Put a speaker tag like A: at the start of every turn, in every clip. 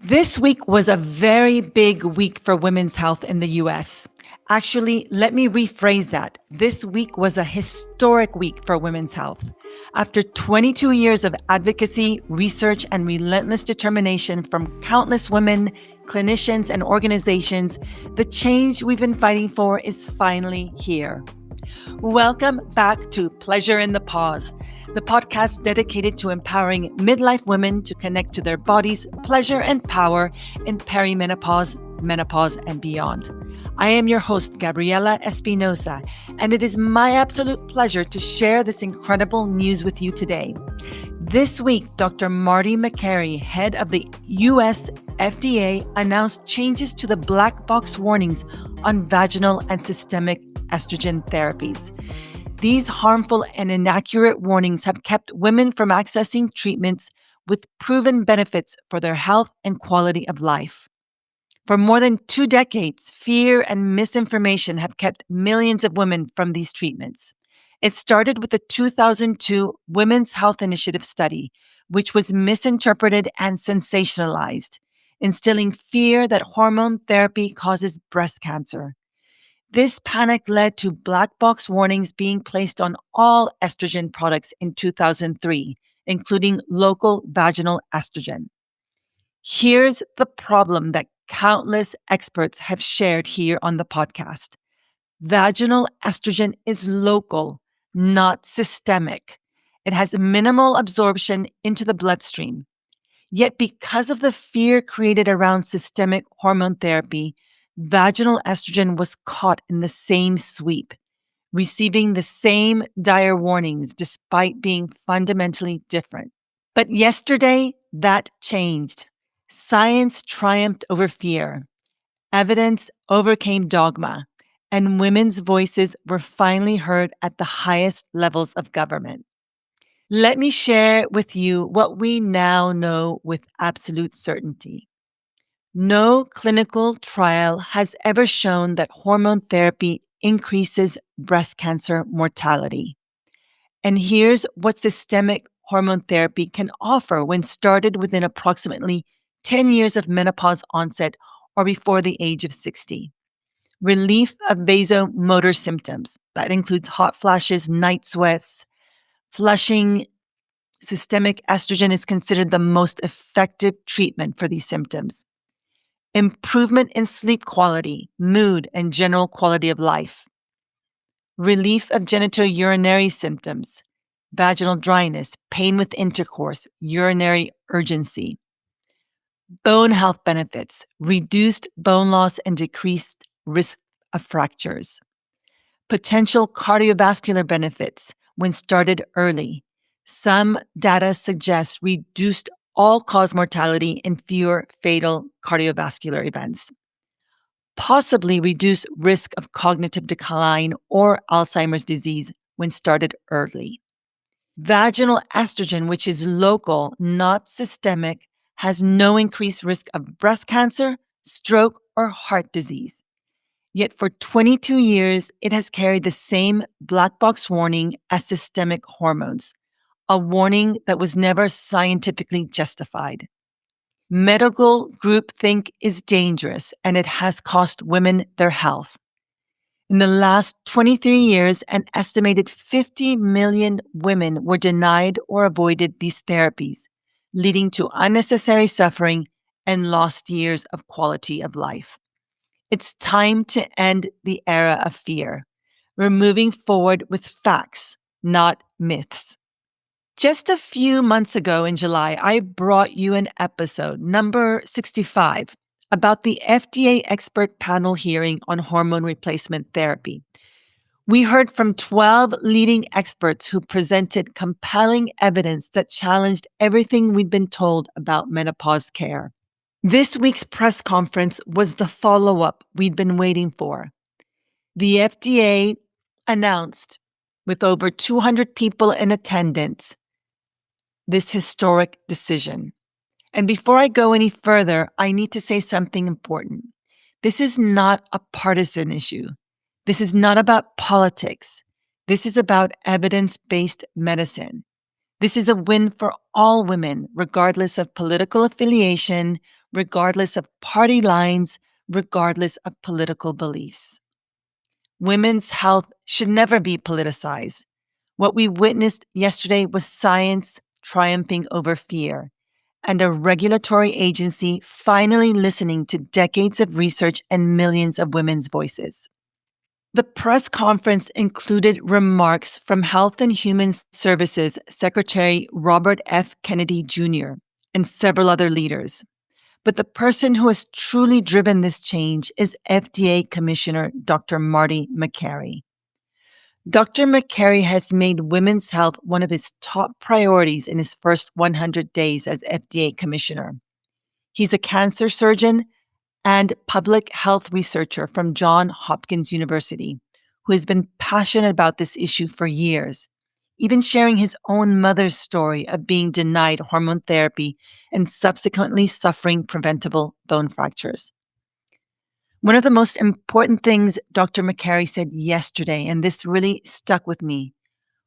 A: This week was a very big week for women's health in the US. Actually, let me rephrase that. This week was a historic week for women's health. After 22 years of advocacy, research, and relentless determination from countless women, clinicians, and organizations, the change we've been fighting for is finally here. Welcome back to Pleasure in the Pause, the podcast dedicated to empowering midlife women to connect to their bodies, pleasure, and power in perimenopause, menopause, and beyond. I am your host, Gabriella Espinosa, and it is my absolute pleasure to share this incredible news with you today. This week, Dr. Marty Makary, head of the US FDA, announced changes to the black box warnings on vaginal and systemic estrogen therapies. These harmful and inaccurate warnings have kept women from accessing treatments with proven benefits for their health and quality of life. For more than 2 decades, fear and misinformation have kept millions of women from these treatments. It started with the 2002 Women's Health Initiative study, which was misinterpreted and sensationalized, instilling fear that hormone therapy causes breast cancer. This panic led to black box warnings being placed on all estrogen products in 2003, including local vaginal estrogen. Here's the problem that countless experts have shared here on the podcast. Vaginal estrogen is local, not systemic. It has minimal absorption into the bloodstream. Yet because of the fear created around systemic hormone therapy, vaginal estrogen was caught in the same sweep, receiving the same dire warnings despite being fundamentally different. But yesterday, that changed. Science triumphed over fear. Evidence overcame dogma, and women's voices were finally heard at the highest levels of government. Let me share with you what we now know with absolute certainty. No clinical trial has ever shown that hormone therapy increases breast cancer mortality. And here's what systemic hormone therapy can offer when started within approximately 10 years of menopause onset or before the age of 60. Relief of vasomotor symptoms. That includes hot flashes, night sweats, flushing. Systemic estrogen is considered the most effective treatment for these symptoms. Improvement in sleep quality, mood, and general quality of life. Relief of genitourinary symptoms, vaginal dryness, pain with intercourse, urinary urgency. Bone health benefits, reduced bone loss and decreased risk of fractures. Potential cardiovascular benefits when started early. Some data suggest reduced all-cause mortality and fewer fatal cardiovascular events. Possibly reduce risk of cognitive decline or Alzheimer's disease when started early. Vaginal estrogen, which is local, not systemic, has no increased risk of breast cancer, stroke, or heart disease. Yet for 22 years, it has carried the same black box warning as systemic hormones, a warning that was never scientifically justified. Medical groupthink is dangerous, and it has cost women their health. In the last 23 years, an estimated 50 million women were denied or avoided these therapies, leading to unnecessary suffering and lost years of quality of life. It's time to end the era of fear. We're moving forward with facts, not myths. Just a few months ago in July, I brought you an episode, number 65, about the FDA expert panel hearing on hormone replacement therapy. We heard from 12 leading experts who presented compelling evidence that challenged everything we'd been told about menopause care. This week's press conference was the follow-up we'd been waiting for. The FDA announced, with over 200 people in attendance, this historic decision. And before I go any further, I need to say something important. This is not a partisan issue. This is not about politics. This is about evidence-based medicine. This is a win for all women, regardless of political affiliation, regardless of party lines, regardless of political beliefs. Women's health should never be politicized. What we witnessed yesterday was science triumphing over fear, and a regulatory agency finally listening to decades of research and millions of women's voices. The press conference included remarks from Health and Human Services Secretary Robert F. Kennedy Jr. and several other leaders. But the person who has truly driven this change is FDA Commissioner Dr. Marty Makary. Dr. Makary has made women's health one of his top priorities in his first 100 days as FDA Commissioner. He's a cancer surgeon and public health researcher from Johns Hopkins University, who has been passionate about this issue for years, even sharing his own mother's story of being denied hormone therapy and subsequently suffering preventable bone fractures. One of the most important things Dr. Makary said yesterday, and this really stuck with me,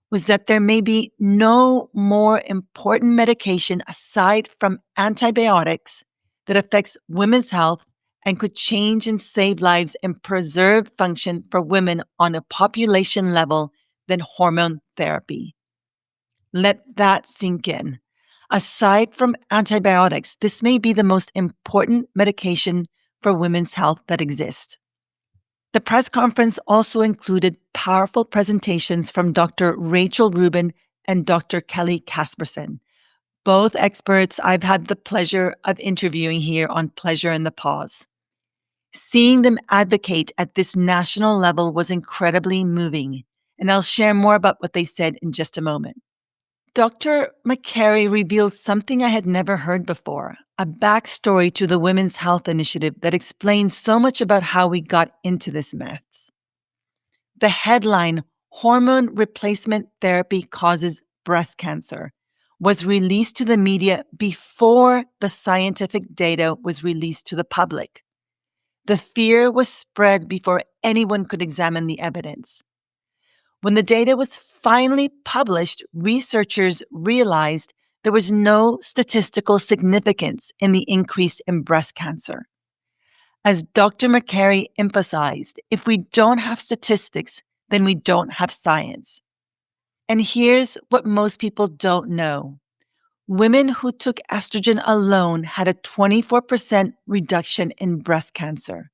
A: was that there may be no more important medication aside from antibiotics that affects women's health and could change and save lives and preserve function for women on a population level than hormone therapy. Let that sink in. Aside from antibiotics, this may be the most important medication for women's health that exists. The press conference also included powerful presentations from Dr. Rachel Rubin and Dr. Kelly Casperson, both experts I've had the pleasure of interviewing here on Pleasure in the Pause. Seeing them advocate at this national level was incredibly moving, and I'll share more about what they said in just a moment. Dr. Makary revealed something I had never heard before, a backstory to the Women's Health Initiative that explains so much about how we got into this mess. The headline, Hormone Replacement Therapy Causes Breast Cancer, was released to the media before the scientific data was released to the public. The fear was spread before anyone could examine the evidence. When the data was finally published, researchers realized there was no statistical significance in the increase in breast cancer. As Dr. Makary emphasized, if we don't have statistics, then we don't have science. And here's what most people don't know. Women who took estrogen alone had a 24% reduction in breast cancer.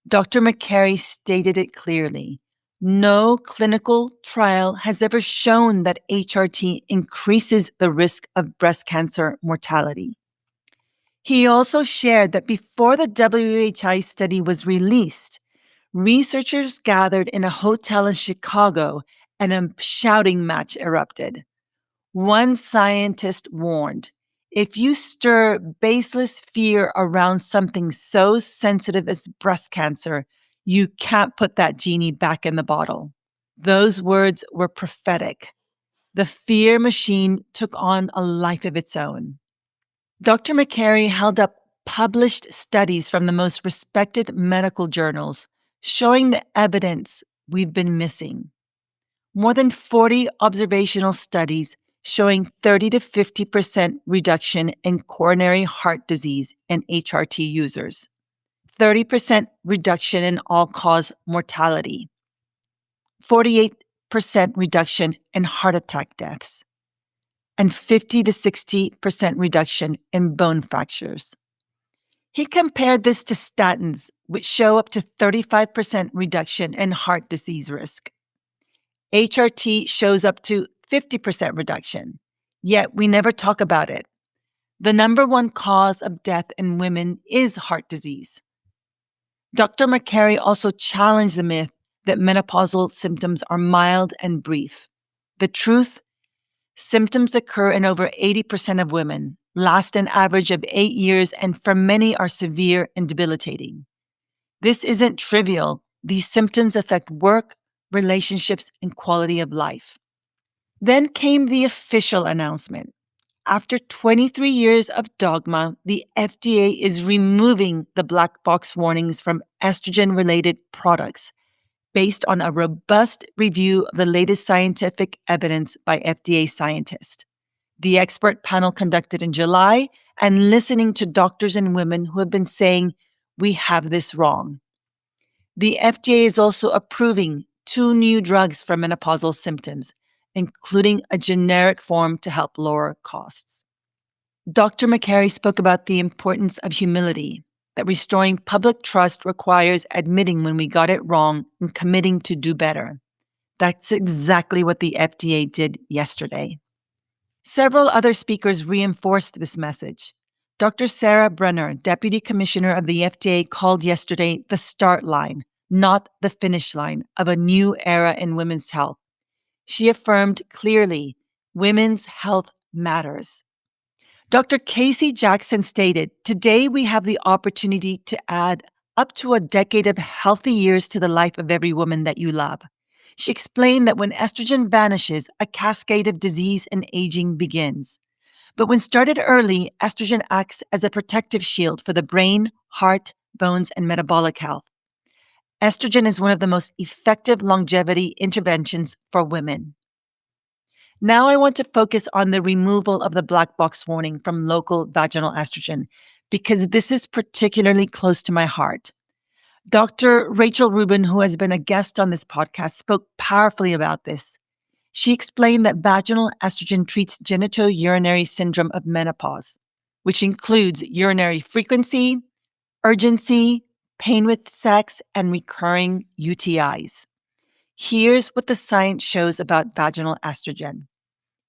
A: Dr. Makary stated it clearly. No clinical trial has ever shown that HRT increases the risk of breast cancer mortality. He also shared that before the WHI study was released, researchers gathered in a hotel in Chicago and a shouting match erupted. One scientist warned, if you stir baseless fear around something so sensitive as breast cancer, you can't put that genie back in the bottle. Those words were prophetic. The fear machine took on a life of its own. Dr. Makary held up published studies from the most respected medical journals showing the evidence we've been missing. More than 40 observational studies showing 30 to 50% reduction in coronary heart disease in HRT users, 30% reduction in all-cause mortality, 48% reduction in heart attack deaths, and 50 to 60% reduction in bone fractures. He compared this to statins, which show up to 35% reduction in heart disease risk. HRT shows up to 50% reduction, yet we never talk about it. The number one cause of death in women is heart disease. Dr. Makary also challenged the myth that menopausal symptoms are mild and brief. The truth? Symptoms occur in over 80% of women, last an average of 8 years, and for many are severe and debilitating. This isn't trivial. These symptoms affect work, relationships, and quality of life. Then came the official announcement. After 23 years of dogma, the FDA is removing the black box warnings from estrogen-related products based on a robust review of the latest scientific evidence by FDA scientists. the expert panel conducted in July, and listening to doctors and women who have been saying, we have this wrong. The FDA is also approving 2 new drugs for menopausal symptoms, including a generic form to help lower costs. Dr. Makary spoke about the importance of humility, that restoring public trust requires admitting when we got it wrong and committing to do better. That's exactly what the FDA did yesterday. Several other speakers reinforced this message. Dr. Sarah Brenner, Deputy Commissioner of the FDA, called yesterday the start line, not the finish line, of a new era in women's health. She affirmed clearly, women's health matters. Dr. Casey Jackson stated, today we have the opportunity to add up to a decade of healthy years to the life of every woman that you love. She explained that when estrogen vanishes, a cascade of disease and aging begins. But when started early, estrogen acts as a protective shield for the brain, heart, bones, and metabolic health. Estrogen is one of the most effective longevity interventions for women. Now I want to focus on the removal of the black box warning from local vaginal estrogen, because this is particularly close to my heart. Dr. Rachel Rubin, who has been a guest on this podcast, spoke powerfully about this. She explained that vaginal estrogen treats genitourinary syndrome of menopause, which includes urinary frequency, urgency, pain with sex, and recurring UTIs. Here's what the science shows about vaginal estrogen.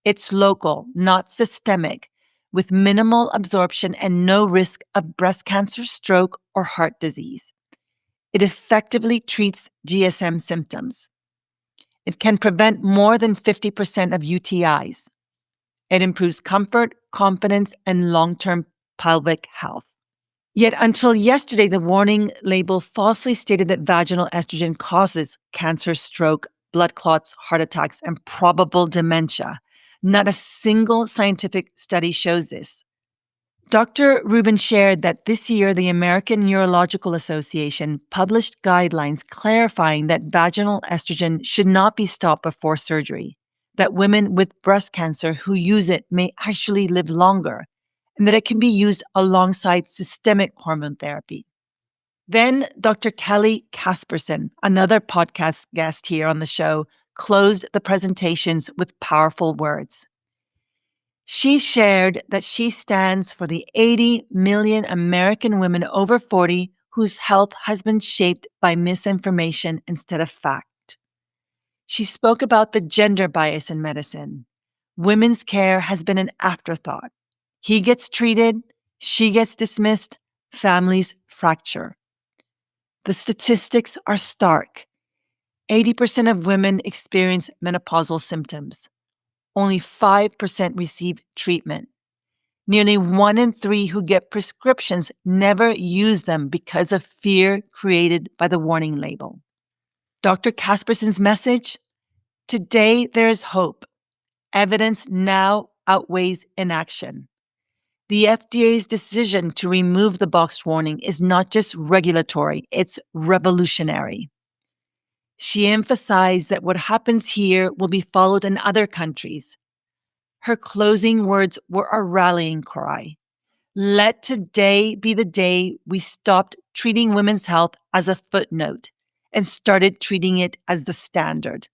A: It's local, not systemic, with minimal absorption and no risk of breast cancer, stroke, or heart disease. It effectively treats GSM symptoms. It can prevent more than 50% of UTIs. It improves comfort, confidence, and long-term pelvic health. Yet until yesterday, the warning label falsely stated that vaginal estrogen causes cancer, stroke, blood clots, heart attacks, and probable dementia. Not a single scientific study shows this. Dr. Rubin shared that this year, the American Urological Association published guidelines clarifying that vaginal estrogen should not be stopped before surgery, that women with breast cancer who use it may actually live longer, and that it can be used alongside systemic hormone therapy. Then Dr. Kelly Casperson, another podcast guest here on the show, closed the presentations with powerful words. She shared that she stands for the 80 million American women over 40 whose health has been shaped by misinformation instead of fact. She spoke about the gender bias in medicine. Women's care has been an afterthought. He gets treated, she gets dismissed, families fracture. The statistics are stark. 80% of women experience menopausal symptoms. Only 5% receive treatment. Nearly 1 in 3 who get prescriptions never use them because of fear created by the warning label. Dr. Casperson's message? Today there is hope. Evidence now outweighs inaction. The FDA's decision to remove the box warning is not just regulatory, it's revolutionary. She emphasized that what happens here will be followed in other countries. Her closing words were a rallying cry. Let today be the day we stopped treating women's health as a footnote and started treating it as the standard.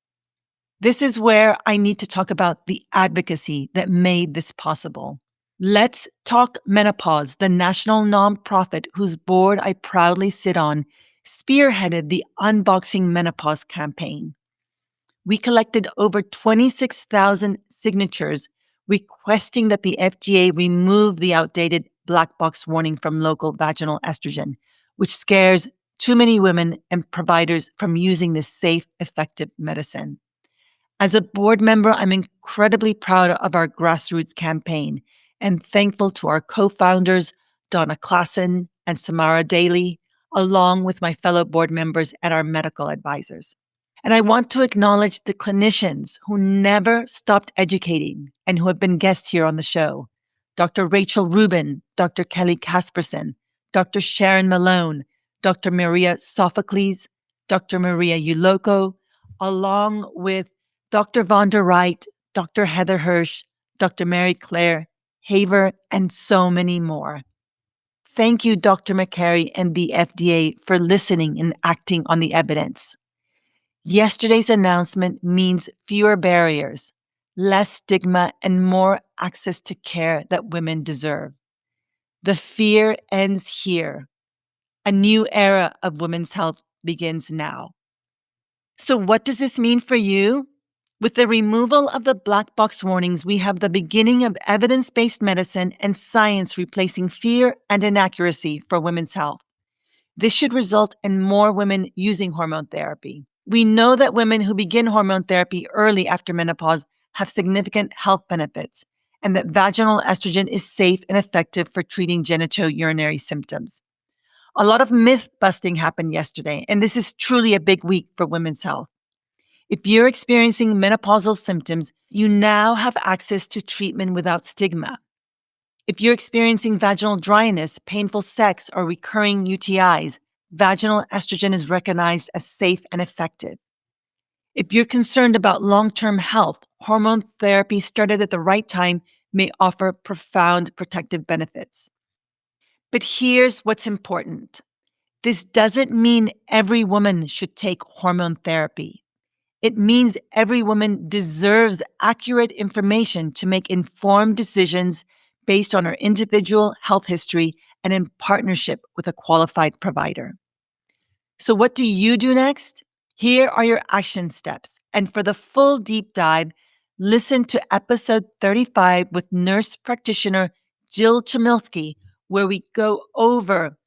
A: This is where I need to talk about the advocacy that made this possible. Let's Talk Menopause, the national nonprofit whose board I proudly sit on, spearheaded the Unboxing Menopause campaign. We collected over 26,000 signatures requesting that the FDA remove the outdated black box warning from local vaginal estrogen, which scares too many women and providers from using this safe, effective medicine. As a board member, I'm incredibly proud of our grassroots campaign and thankful to our co-founders, Donna Klassen and Samara Daly, along with my fellow board members and our medical advisors. And I want to acknowledge the clinicians who never stopped educating and who have been guests here on the show. Dr. Rachel Rubin, Dr. Kelly Casperson, Dr. Sharon Malone, Dr. Maria Sophocles, Dr. Maria Uloco, along with Dr. Von der Wright, Dr. Heather Hirsch, Dr. Mary Claire Haver, and so many more. Thank you, Dr. Makary and the FDA, for listening and acting on the evidence. Yesterday's announcement means fewer barriers, less stigma, and more access to care that women deserve. The fear ends here. A new era of women's health begins now. So, what does this mean for you? With the removal of the black box warnings, we have the beginning of evidence-based medicine and science replacing fear and inaccuracy for women's health. This should result in more women using hormone therapy. We know that women who begin hormone therapy early after menopause have significant health benefits, and that vaginal estrogen is safe and effective for treating genitourinary symptoms. A lot of myth busting happened yesterday, and this is truly a big week for women's health. If you're experiencing menopausal symptoms, you now have access to treatment without stigma. If you're experiencing vaginal dryness, painful sex, or recurring UTIs, vaginal estrogen is recognized as safe and effective. If you're concerned about long-term health, hormone therapy started at the right time may offer profound protective benefits. But here's what's important. This doesn't mean every woman should take hormone therapy. It means every woman deserves accurate information to make informed decisions based on her individual health history and in partnership with a qualified provider. So what do you do next? Here are your action steps. And for the full deep dive, listen to episode 35 with nurse practitioner Jill Chmielewski, where we go over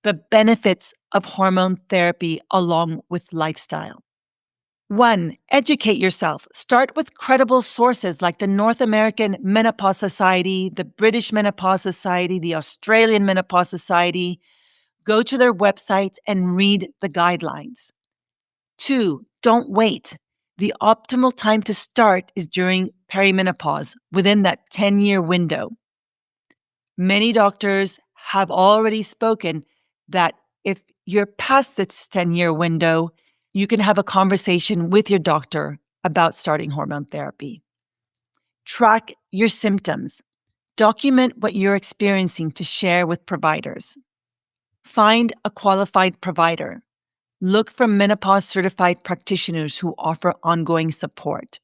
A: the benefits of hormone therapy along with lifestyle. 1. Educate yourself. Start with credible sources like the North American Menopause Society, the British Menopause Society, the Australian Menopause Society. Go to their websites and read the guidelines. 2. Don't wait. The optimal time to start is during perimenopause, within that 10-year window. Many doctors have already spoken that if you're past this 10-year window, you can have a conversation with your doctor about starting hormone therapy. Track your symptoms. Document what you're experiencing to share with providers. Find a qualified provider. Look for menopause-certified practitioners who offer ongoing support.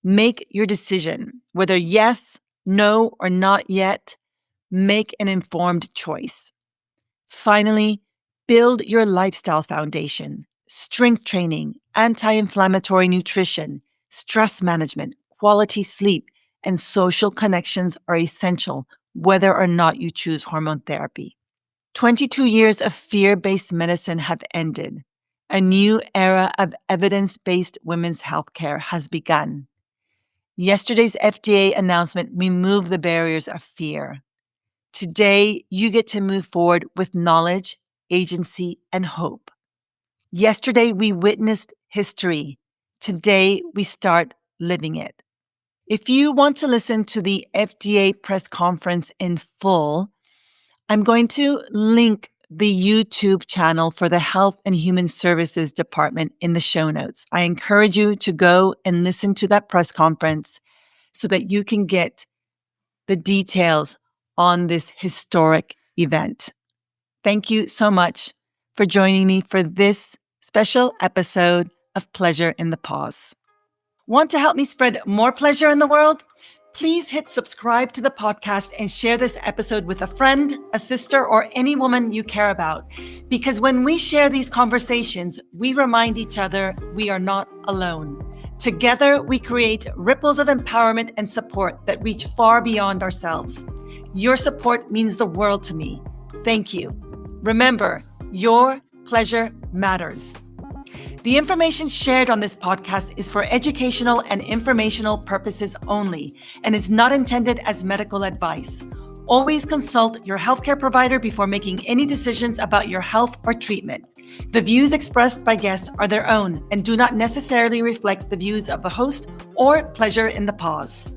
A: Make your decision, whether yes, no, or not yet. Make an informed choice. Finally, build your lifestyle foundation. Strength training, anti-inflammatory nutrition, stress management, quality sleep, and social connections are essential whether or not you choose hormone therapy. 22 years of fear-based medicine have ended. A new era of evidence-based women's healthcare has begun. Yesterday's FDA announcement removed the barriers of fear. Today, you get to move forward with knowledge, agency, and hope. Yesterday, we witnessed history. Today, we start living it. If you want to listen to the FDA press conference in full, I'm going to link the YouTube channel for the Health and Human Services Department in the show notes. I encourage you to go and listen to that press conference so that you can get the details on this historic event. Thank you so much for joining me for this special episode of Pleasure in the Pause. Want to help me spread more pleasure in the world? Please hit subscribe to the podcast and share this episode with a friend, a sister, or any woman you care about. Because when we share these conversations, we remind each other we are not alone. Together, we create ripples of empowerment and support that reach far beyond ourselves. Your support means the world to me. Thank you. Remember, your pleasure matters. The information shared on this podcast is for educational and informational purposes only and is not intended as medical advice. Always consult your healthcare provider before making any decisions about your health or treatment. The views expressed by guests are their own and do not necessarily reflect the views of the host or Pleasure in the Pause.